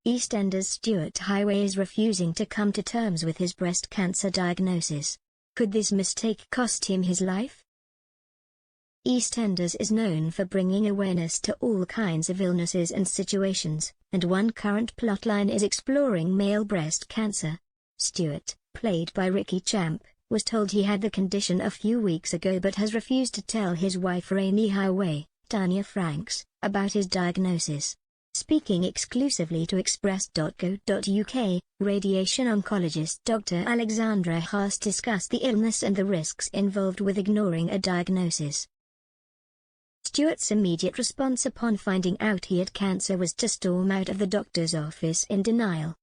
EastEnders Stuart Highway is refusing to come to terms with his breast cancer diagnosis. Could this mistake cost him his life? EastEnders is known for bringing awareness to all kinds of illnesses and situations, and one current plotline is exploring male breast cancer. Stuart, played by Ricky Champ, was told he had the condition a few weeks ago but has refused to tell his wife Rainey Highway, Tanya Franks, about his diagnosis. Speaking exclusively to Express.co.uk, radiation oncologist Dr. Alexandra Haas discussed the illness and the risks involved with ignoring a diagnosis. Stuart's immediate response upon finding out he had cancer was to storm out of the doctor's office in denial.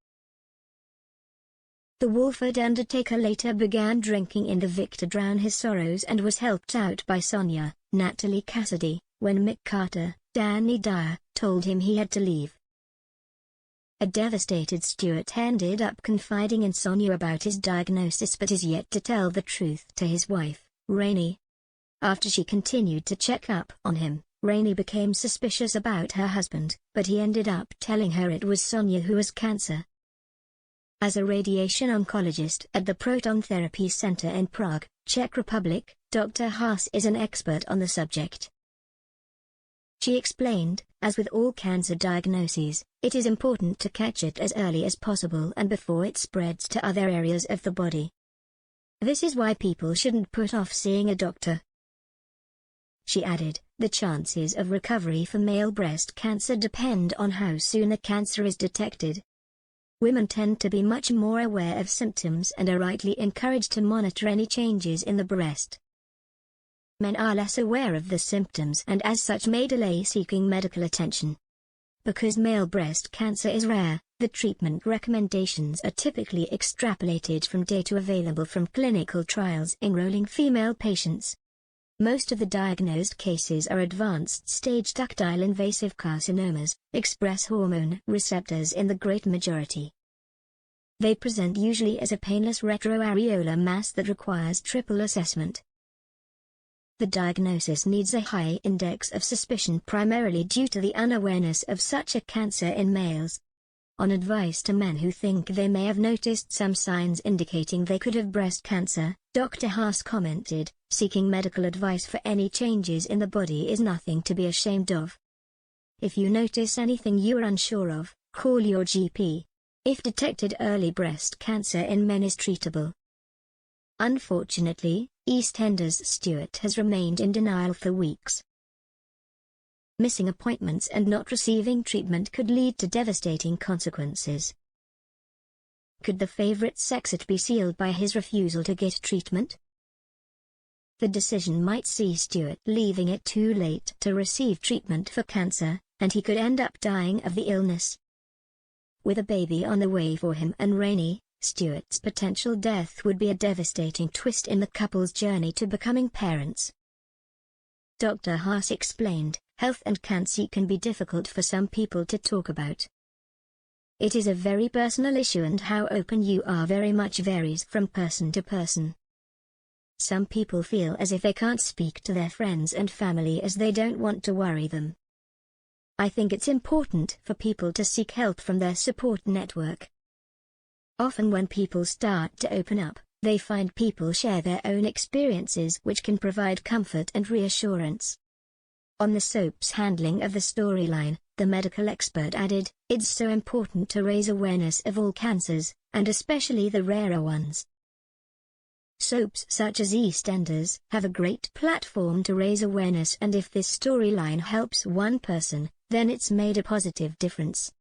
The Walford undertaker later began drinking in the Vic to drown his sorrows and was helped out by Sonia, Natalie Cassidy, when Mick Carter, Danny Dyer, told him he had to leave. A devastated Stuart ended up confiding in Sonia about his diagnosis but is yet to tell the truth to his wife, Rainey. After she continued to check up on him, Rainey became suspicious about her husband, but he ended up telling her it was Sonia who has cancer. As a radiation oncologist at the Proton Therapy Center in Prague, Czech Republic, Dr. Haas is an expert on the subject. She explained, as with all cancer diagnoses, it is important to catch it as early as possible and before it spreads to other areas of the body. This is why people shouldn't put off seeing a doctor. She added, the chances of recovery for male breast cancer depend on how soon the cancer is detected. Women tend to be much more aware of symptoms and are rightly encouraged to monitor any changes in the breast. Men are less aware of the symptoms and as such may delay seeking medical attention. Because male breast cancer is rare, the treatment recommendations are typically extrapolated from data available from clinical trials enrolling female patients. Most of the diagnosed cases are advanced-stage ductile invasive carcinomas, express hormone receptors in the great majority. They present usually as a painless retroareolar mass that requires triple assessment. The diagnosis needs a high index of suspicion primarily due to the unawareness of such a cancer in males. On advice to men who think they may have noticed some signs indicating they could have breast cancer, Dr. Haas commented, seeking medical advice for any changes in the body is nothing to be ashamed of. If you notice anything you are unsure of, call your GP. If detected early, breast cancer in men is treatable. Unfortunately, EastEnders Stuart has remained in denial for weeks. Missing appointments and not receiving treatment could lead to devastating consequences. Could the favourite's exit be sealed by his refusal to get treatment? The decision might see Stuart leaving it too late to receive treatment for cancer, and he could end up dying of the illness. With a baby on the way for him and Rainey, Stuart's potential death would be a devastating twist in the couple's journey to becoming parents. Dr. Haas explained, health and cancer can be difficult for some people to talk about. It is a very personal issue and how open you are very much varies from person to person. Some people feel as if they can't speak to their friends and family as they don't want to worry them. I think it's important for people to seek help from their support network. Often when people start to open up, they find people share their own experiences which can provide comfort and reassurance. On the soap's handling of the storyline, the medical expert added, it's so important to raise awareness of all cancers, and especially the rarer ones. Soaps such as EastEnders have a great platform to raise awareness, and if this storyline helps one person, then it's made a positive difference.